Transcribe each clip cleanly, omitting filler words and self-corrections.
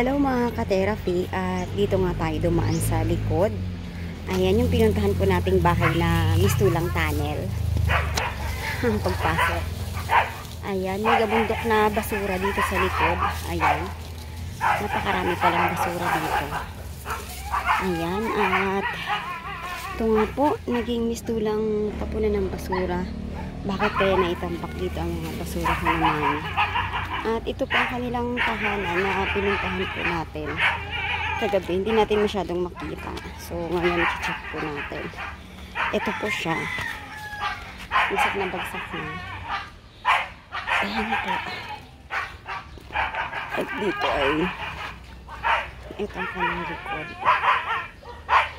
Hello mga ka-therapy, at dito nga tayo dumaan sa likod. Ayan yung pinuntahan po nating bahay na mistulang tunnel. Ang pagpasok. Ayan, may gabundok na basura dito sa likod. Ayan. Napakarami palang basura dito. Ayan, at ito nga po, naging mistulang tapunan ng basura. Bakit kaya naitampak dito ang mga basura ko naman? At ito po ang kanilang tahanan na pinuntahan po natin. Kagabi, hindi natin masyadong makita. So, ngayon, i-check po natin. Ito po siya. Bagsak na bagsak na. Ayan po. At dito ay ito ang kanilang likod.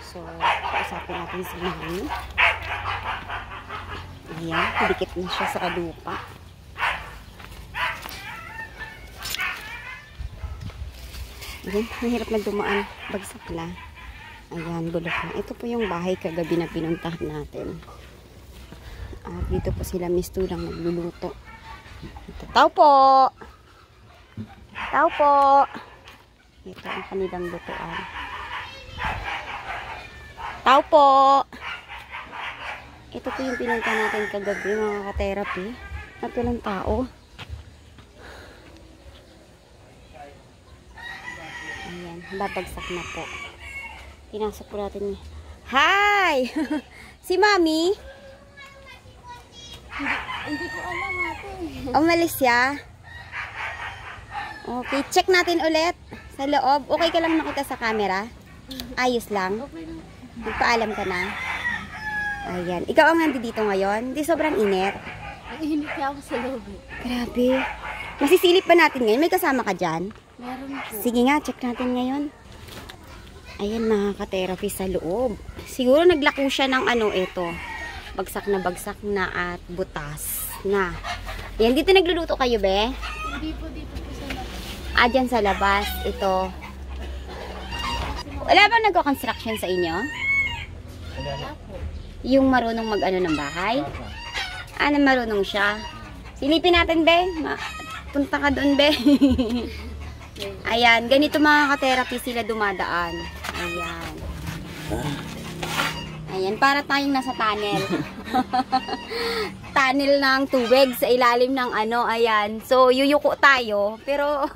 So, kausapin natin si Mami. Ayan, dikit na siya sa lupa. Ayan, mahirap na dumaan. Bagsak na. Ayan, bulok na. Ito po yung bahay kagabi na pinuntahan natin. At dito po sila mistulang nagluluto. Ito, tao po! Tao po! Ito ang kanilang lutuan. Tao po! Ito po yung pinuntahan natin kagabi, mga ka-therapy. At walang tao. Ayan, babagsak na po. Pinasok po natin. Hi! Si Mami? Hindi ko alam natin. Umalis siya? Okay, check natin ulit sa loob. Okay ka lang makita sa camera? Ayos lang? Okay lang. Nagpaalam ka na? Ayan. Ikaw ang nandito ngayon? Hindi sobrang init? Ang init niya ako sa loob. Grabe. Masisilip pa natin ngayon? May kasama ka dyan? Meron po. Sige nga, check natin ngayon. Ayan mga ka-therapy sa loob. Siguro naglako siya ng ito. Bagsak na at butas na. Ayan, dito nagluluto kayo, be? Hindi po dito po sa labas. Ah, dyan sa labas. Ito. Wala bang nagko-construction sa inyo? Wala po. Yung marunong mag-ano ng bahay? Ah, na marunong siya. Silipin natin, be. Punta ka doon, be. Ayan, ganito mga ka-therapy sila dumadaan. Ayan. Ayan, para tayong nasa tunnel. Tunnel ng tubig sa ilalim ng ayan. So, yuyuko tayo. Pero,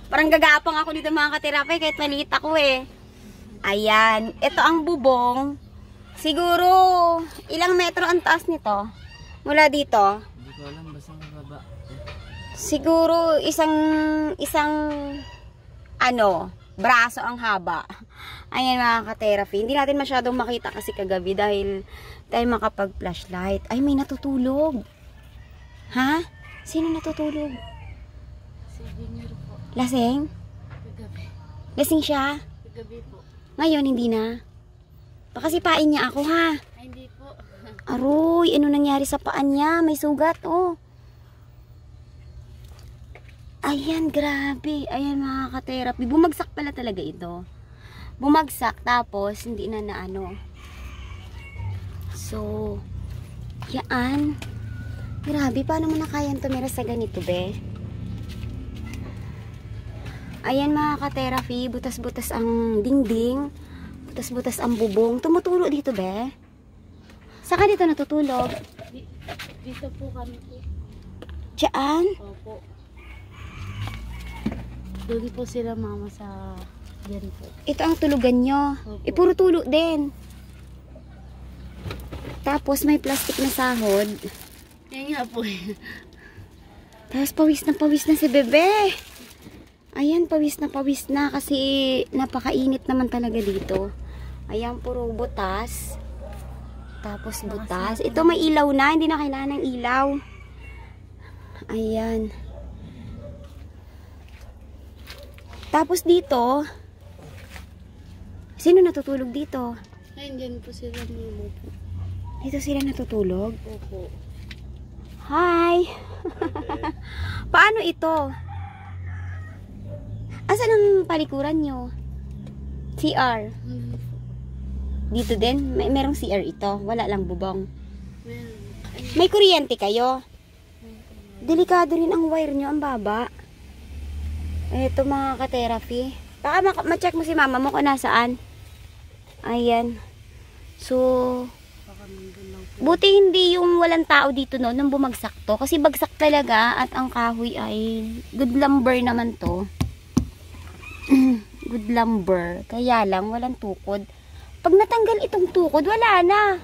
parang gagapang ako dito mga ka-therapy kahit maliit ako eh. Ayan, ito ang bubong. Siguro, ilang metro ang taas nito? Mula dito? Hindi ko alam, basta mababa. Siguro, isang braso ang haba. Ayan mga ka-therapy. Hindi natin masyadong makita kasi kagabi dahil makapag-flashlight. Ay, may natutulog. Ha? Sino natutulog? Si Junior po. Lasing? Kagabi. Lasing siya? Kagabi po. Ngayon, hindi na. Baka sipain niya ako, ha? Ay, hindi po. Aroy, ano nangyari sa paan niya? May sugat, oh. Ayan, grabe. Ayan mga ka-therapy. Bumagsak pala talaga ito. Bumagsak, tapos hindi na So, yan. Grabe, paano mo na kayang tumira sa ganito, be? Ayan mga ka-therapy, butas-butas ang dingding. Butas-butas ang bubong. Tumutulo dito, be? Saan ka dito natutulog? Dito po kami po. Diyan? Opo. Doon po sila mama sa yan po. Ito ang tulugan nyo. Opo. Puro tulo din. Tapos may plastic na sahod. Yan nga po eh. Tapos pawis na si bebe. Ayan, pawis na kasi napakainit naman talaga dito. Ayan, puro butas. Tapos butas. Ito may ilaw na, hindi na kailangan ng ilaw. Ayan. Tapos dito, sino natutulog dito? Ayun, dyan po sila mama po. Dito sila natutulog? Opo. Hi! Paano ito? Asan ang palikuran nyo? CR. Dito din? Merong CR ito. Wala lang bubong. Meron. May kuryente kayo? Delikado rin ang wire nyo, ang baba. Ito mga ka-therapy. Baka ma-check mo si mama mo kung nasaan. Ayan. So, buti hindi yung walang tao dito no, nung bumagsak to. Kasi bagsak talaga at ang kahoy ay good lumber naman to. Good lumber. Kaya lang, walang tukod. Pag natanggal itong tukod, wala na.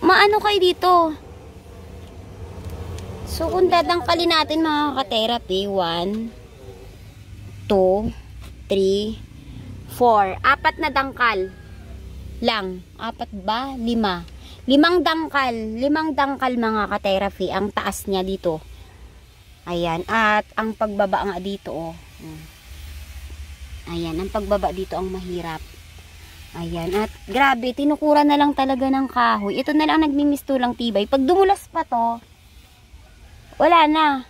Maano kayo dito? So, kung dadangkalin natin mga ka-therapy, 1, 2, 3, 4. 4 na dangkal lang. 4 ba? 5. 5 dangkal. 5 dangkal mga ka-therapy. Ang taas niya dito. Ayan. At ang pagbaba nga dito, oh. Ayan. Ang pagbaba dito ang mahirap. Ayan. At grabe, tinukura na lang talaga ng kahoy. Ito na lang nagmimistulang tibay. Pag dumulas pa to, wala na.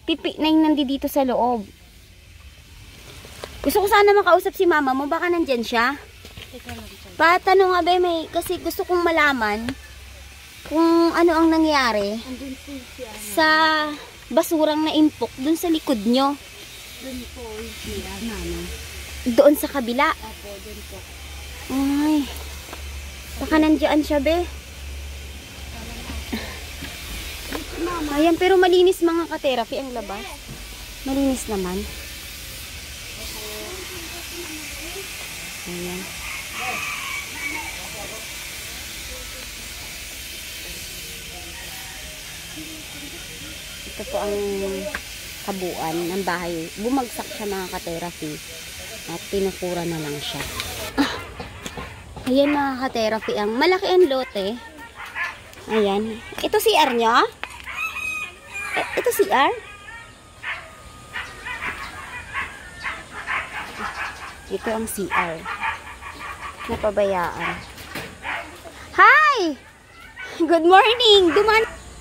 Pipi na yung nandito sa loob. Gusto ko sana makausap si mama mo. Baka nandyan siya. Patanong nga ba may, kasi gusto kong malaman kung ano ang nangyari sa basurang naimpok dun sa likod nyo. Doon po siya namin. Doon sa kabila. Opo, doon po. Ay. Baka nandyan siya be. Ayan, pero malinis mga ka-therapy ang labas. Malinis naman. Ayan. Ito po ang kabuuan ng bahay. Bumagsak siya mga ka-therapy. At tinukura na lang siya. Ayan mga ka-therapy. Ang malaki ang lote. Ayan. Ito CR nyo? Ito CR? Ito ang CR. Napabayaan. Hi! Good morning!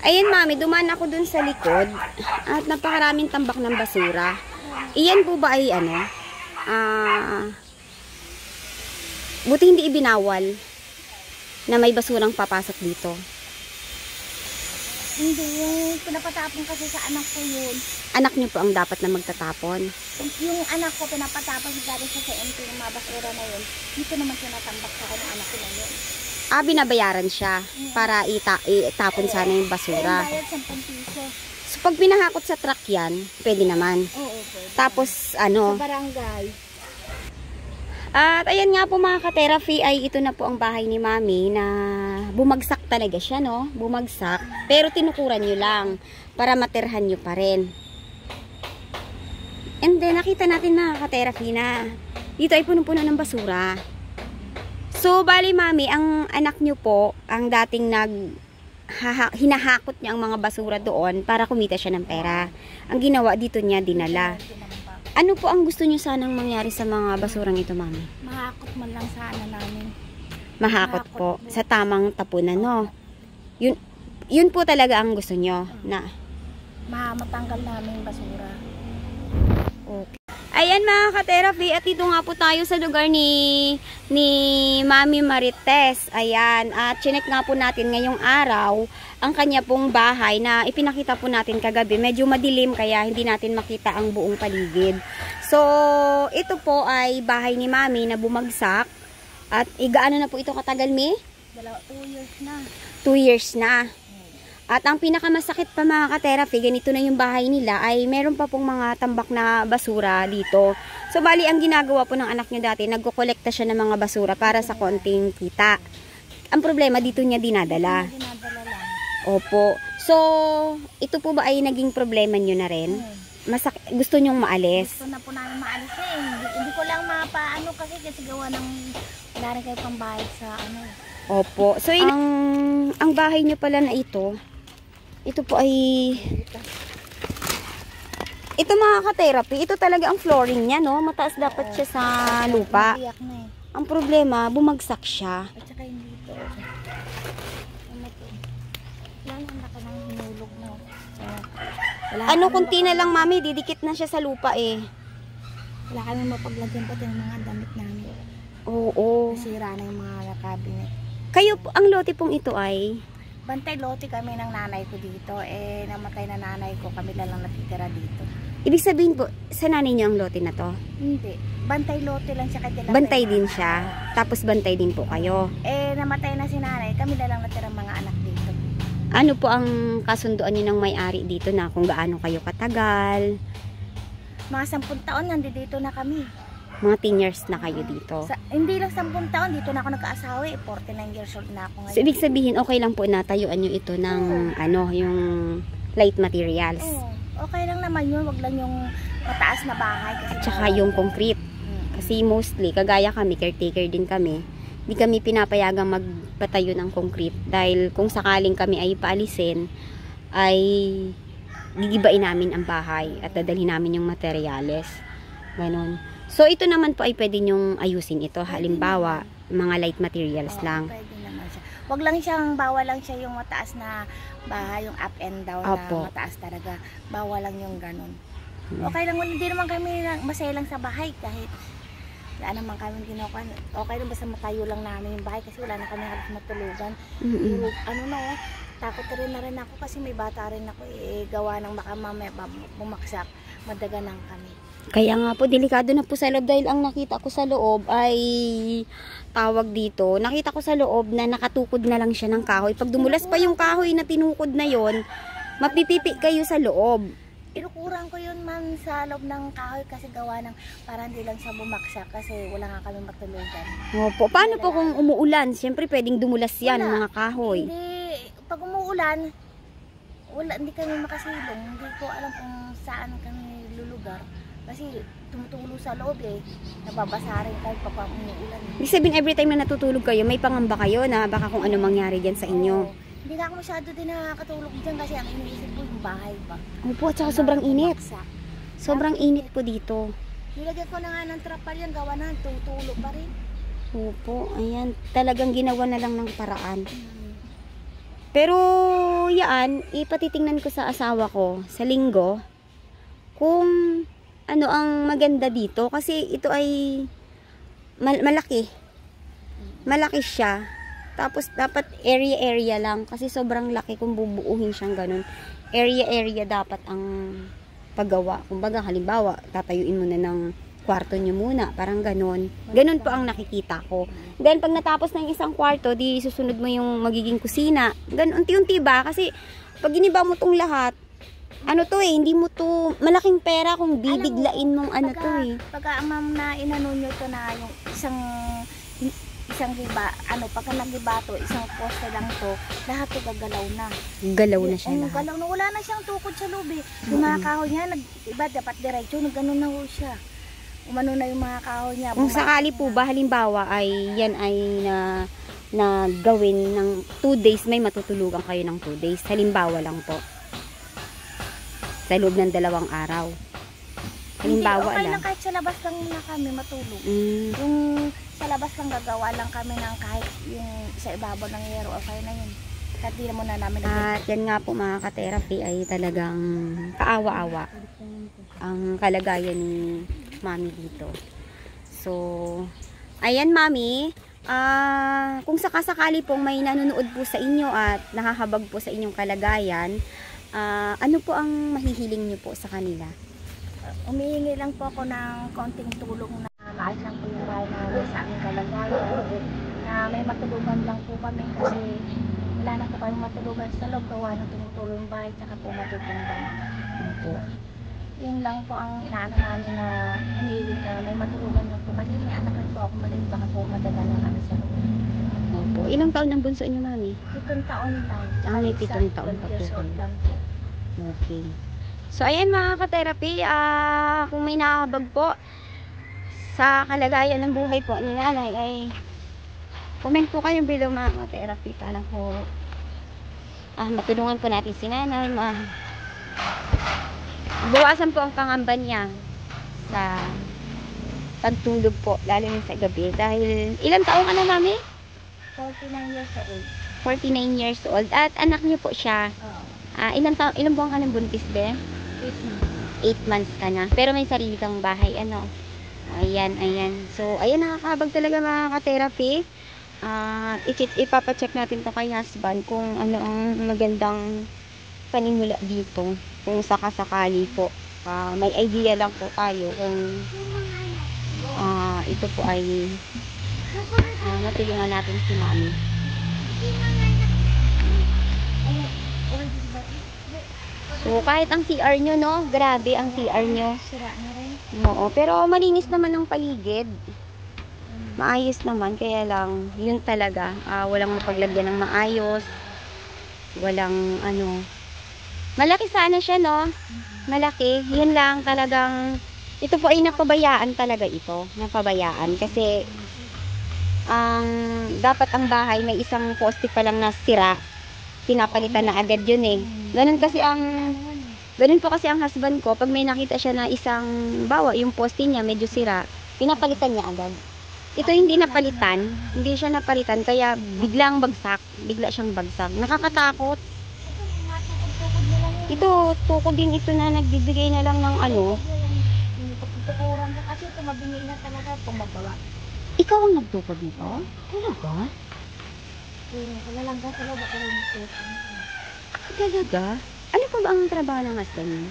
Ayan mami, dumaan ako dun sa likod. At napakaraming tambak ng basura. Iyan po ba ay ano? Buti hindi ibinawal na may basurang papasok dito. Hindi, yung pinapatapon kasi sa anak ko yun. Anak niyo po ang dapat na magtatapon. Yung anak ko pinapatapon galing sa CMT yung mga basura na yun. Dito naman tinatambak sa akin yung anak ko na yun. Binabayaran siya para itapon sana yung basura. Bayad 10 piso. So, pag pinahakot sa truck yan, pwede naman. Oo, pwede. Tapos, ano? Sa barangay. At ayan nga po mga ka-therapy, ay ito na po ang bahay ni Mami na bumagsak talaga siya, no? Bumagsak. Pero tinukuran nyo lang para matirhan nyo pa rin. And then, nakita natin mga ka-therapy na dito ay punong-puno ng basura. So, bali Mami, ang anak nyo po, ang dating hinahakot niya ang mga basura doon para kumita siya ng pera. Ang ginawa dito niya, dinala. Ano po ang gusto niyo sanang mangyari sa mga basurang ito, Mami? Mahakot man lang sana namin. Mahakot po sa tamang tapunan, no? Yun po talaga ang gusto niyo na Matanggal namin yung basura. okay. Ayan mga ka-therapy, at dito nga po tayo sa lugar ni Mami Marites. Ayan, at chinek nga po natin ngayong araw ang kanya pong bahay na ipinakita po natin kagabi. Medyo madilim kaya hindi natin makita ang buong paligid. So, ito po ay bahay ni Mami na bumagsak. At igaano na po ito katagal, Mi? 2 years na. 2 years na. At ang pinakamasakit pa mga ka-therapy, ganito na yung bahay nila, ay meron pa pong mga tambak na basura dito. So, bali, ang ginagawa po ng anak niya dati, nagkukolekta siya ng mga basura para sa konting kita. Ang problema, dito niya dinadala. Dinadala lang. Opo. So, ito po ba ay naging problema niyo na rin? Gusto niyong maalis? Gusto na po namin maalis eh. Hindi ko lang mapaano kasi gawa ng wala rin kayo pang bayad sa ano. Opo. So, ang bahay niyo pala na ito po ay ito mga ka-therapy, ito talaga ang flooring niya, no? Mataas dapat siya sa lupa. Iyak na eh. Ang problema, bumagsak siya. At saka yung dito. Ano to? Yan ang laki ng hinulog na. Ano, kunti na lang, Mami, didikit na siya sa lupa eh. Wala kami mapaglagyan pati ng mga damit namin. Oo. Nasira na yung mga cabinet. Kayo, ang lote pong ito ay? Bantay lote kami ng nanay ko dito. Eh, namatay na nanay ko. Kami na lang natitira dito. Ibig sabihin po, sa nanay niyo ang lote na to? Hindi. Bantay lote lang siya kay Tila Bantay Pera. din siya. Tapos bantay din po kayo. Namatay na si nanay. Kami na lang natira mga anak dito. Ano po ang kasunduan niyo ng may-ari dito na kung gaano kayo katagal? Mga 10 taon nandito na kami. Mga 10 years na kayo dito. Hindi lang 10 taon. Dito na ako nagkaasawa. 49 years old na ako ngayon. So, ibig sabihin, okay lang po na tayuan niyo ito ng yung light materials. Okay lang naman yun. Wag lang yung mataas na bahay. Kasi Tsaka yung concrete. Kasi mostly, kagaya kami, caretaker din kami, hindi kami pinapayagang magpatayo ng concrete. Dahil kung sakaling kami ay paalisin, ay gigibain namin ang bahay at dadalhin namin yung materyales. Ganon. So, ito naman po ay pwede nyong ayusin ito. Halimbawa, mga light materials lang. Pwede naman siya. Wag lang siyang, bawal lang siya yung mataas na bahay, yung up and down Opo. na mataas talaga. Bawal lang yung ganon. Okay lang, hindi naman kami masaya lang sa bahay kahit wala naman kami ginawa. Okay lang basta matayo lang namin yung bahay kasi wala na kami halos matulugan. Pero takot na rin ako kasi may bata rin ako gawa ng baka mamaya bumaksak, madaganan kami. Kaya nga po, delikado na po sa loob dahil ang nakita ko sa loob ay tawag dito. Nakita ko sa loob na nakatukod na lang siya ng kahoy. Pag dumulas pa yung kahoy na tinukod na yon, mapipipi kayo sa loob. Inukuran ko yun man sa loob ng kahoy kasi gawa ng para hindi lang siya bumaksak kasi wala nga kami matulugan. Opo. Paano po kung umuulan? Siyempre pwedeng dumulas yan, mga kahoy. Hindi, pag umuulan, hindi kami makasilong. Hindi ko alam kung saan kami lulugar. Kasi tumutulo sa loob nababasa rin kahit pa umuulan. Ibig sabihin, every time na natutulog kayo, may pangamba kayo na baka kung ano mangyari dyan sa inyo. Hindi na ako masyado din nakakatulog dyan kasi ang iniisip ko yung bahay ba. Opo, at saka sobrang init. Sobrang init po dito. Nilagyan ko na nga ng trapal yan, gawa na, tutulo pa rin. Opo, ayan. Talagang ginawa na lang ng paraan. Pero, yan, ipatitingnan ko sa asawa ko sa linggo kung ano ang maganda dito. Kasi ito ay malaki. Malaki siya. Tapos, dapat area lang. Kasi sobrang laki kung bubuuhin siyang ganun. Area dapat ang paggawa. Kumbaga, halimbawa, tatayuin mo na ng kwarto nyo muna. Parang ganun. Ganun po ang nakikita ko. Then, pag natapos ng isang kwarto, di susunod mo yung magiging kusina. Ganun, unti-unti ba? Kasi, pag giniba mo tong lahat, ano to hindi mo to, malaking pera kung bibiglain mong ano to Pagka ma'am na inano nyo to na yung isang giba, pagka nagiba to, isang poste lang to, lahat to gagalaw na. Galaw na siya lahat. Galaw na, wala na siyang tukod sa loob Yung mga kahoy niya, iba dapat diretso, nagano na ho siya. Umano na yung mga kahoy niya. Kung sakali po ba, halimbawa ay yan ay na gawin ng 2 days, may matutulugan kayo ng 2 days. Halimbawa lang po. Sa loob ng 2 araw. Halimbawa okay lang. Lang kahit sa labas lang muna kami matulog. Yung sa labas lang gagawa lang kami ng kahit yung sa ibabaw ng yero, okay na yun. Kahit di na muna namin At yan nga po mga ka-therapy ay talagang kaawa-awa ang kalagayan ni Mami dito. So, ayan Mami, kung sakasakali pong may nanonood po sa inyo at nakahabag po sa inyong kalagayan, ano po ang mahihiling nyo po sa kanila? Umihingi lang po ako ng konting tulong na maayos lang po yung bahay namin sa aming kalagayan. Na may matulugan lang po kami kasi wala na po kayong matulugan sa loob. Gawa na tumutulo yung bahay tsaka po matutumbang. Yun lang po ang inaano namin na hinihiling na may matulugan lang po. Kasi may anak rin po ako maliit baka po madala na kami sa loob. Opo. Ilang taon ang bunso inyo Mami? 7 taon lang. May 7 taon pa po. Lang po. Okay. So, ayan mga ka-therapy, kung may nakakabag po sa kalagayan ng buhay po ni nanay ay comment po kayo below mga ka-therapy para po matulungan po natin si nanay, bawasan po ang pangamba niya sa pagtulog po, lalo na sa gabi. Dahil, ilang taong ka na Mami? 49 years old. 49 years old. At anak niyo po siya. Ilang buwan ka ng buntis, be? 8 months ka na. Pero may sarili kang bahay, Ayan. So, ayan, nakakabag talaga mga ka-therapy. Ipapacheck natin to kay husband kung ano ang magandang panimula dito. Kung sakasakali po may idea lang po tayo kung ito po ay matulungan natin si Mami. So, kahit ang CR nyo, no? Grabe ang CR nyo. Sira na rin. Oo, pero malinis naman ang paligid. Maayos naman, kaya lang, yun talaga. Walang mapaglagyan ng maayos. Walang, malaki sana siya, no? Malaki. Yun lang, talagang, ito po ay napabayaan talaga ito. Napabayaan. Kasi, dapat ang bahay, may isang poste pa lang na sira. Pinapalitan na agad yun eh. Ganun po kasi ang husband ko, pag may nakita siya na isang, yung poste niya medyo sira, pinapalitan niya agad. Ito hindi napalitan, hindi siya napalitan, kaya biglang bagsak, bigla siyang bagsak. Nakakatakot. Ito, tukod din ito na nagbibigay na lang ng Tukuran na kasi tumabingi na talaga pumabawa. Ikaw ang nagtukod nito? Talaga? Wala lang ka sa loob ako rin. Talaga? Ano pa ba ang trabaho ng husband mo?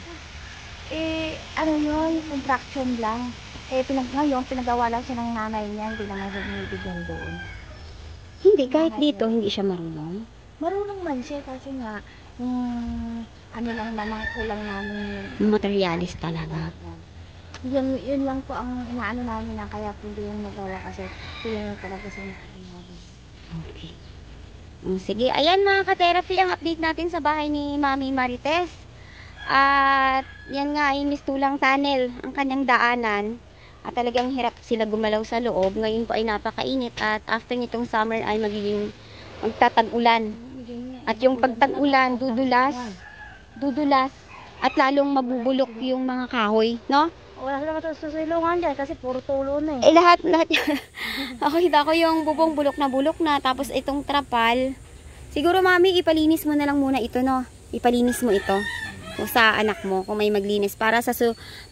Yun, contraction lang. Ngayon, pinagawa lang siya ng nanay niya, hindi naman siya binibigyan doon. Hindi, kahit dito, hindi siya marunong. Marunong man siya kasi nga, lang naman kulang namin. Materialis talaga. Yun lang po ang inaano namin na kaya hindi yung magawa kasi yun talaga sa materialis. Okay. Sige, ayan mga ka-therapy, ang update natin sa bahay ni Mami Marites. At yan nga ay mistulang tunnel ang kanyang daanan. At talagang hirap sila gumalaw sa loob. Ngayon po ay napakainit at after nitong summer ay magtatag-ulan. At yung pagtag-ulan, dudulas at lalong mabubulok yung mga kahoy, no? Wala sila matususilungan dyan kasi puro tulo na eh. Lahat Nakita ko yung bubong bulok na tapos itong trapal. Siguro Mami, ipalinis mo na lang muna ito, no? Ipalinis mo ito. O sa anak mo kung may maglinis para sa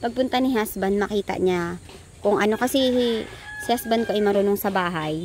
pagpunta ni husband makita niya kung ano, kasi si husband ko ay marunong sa bahay.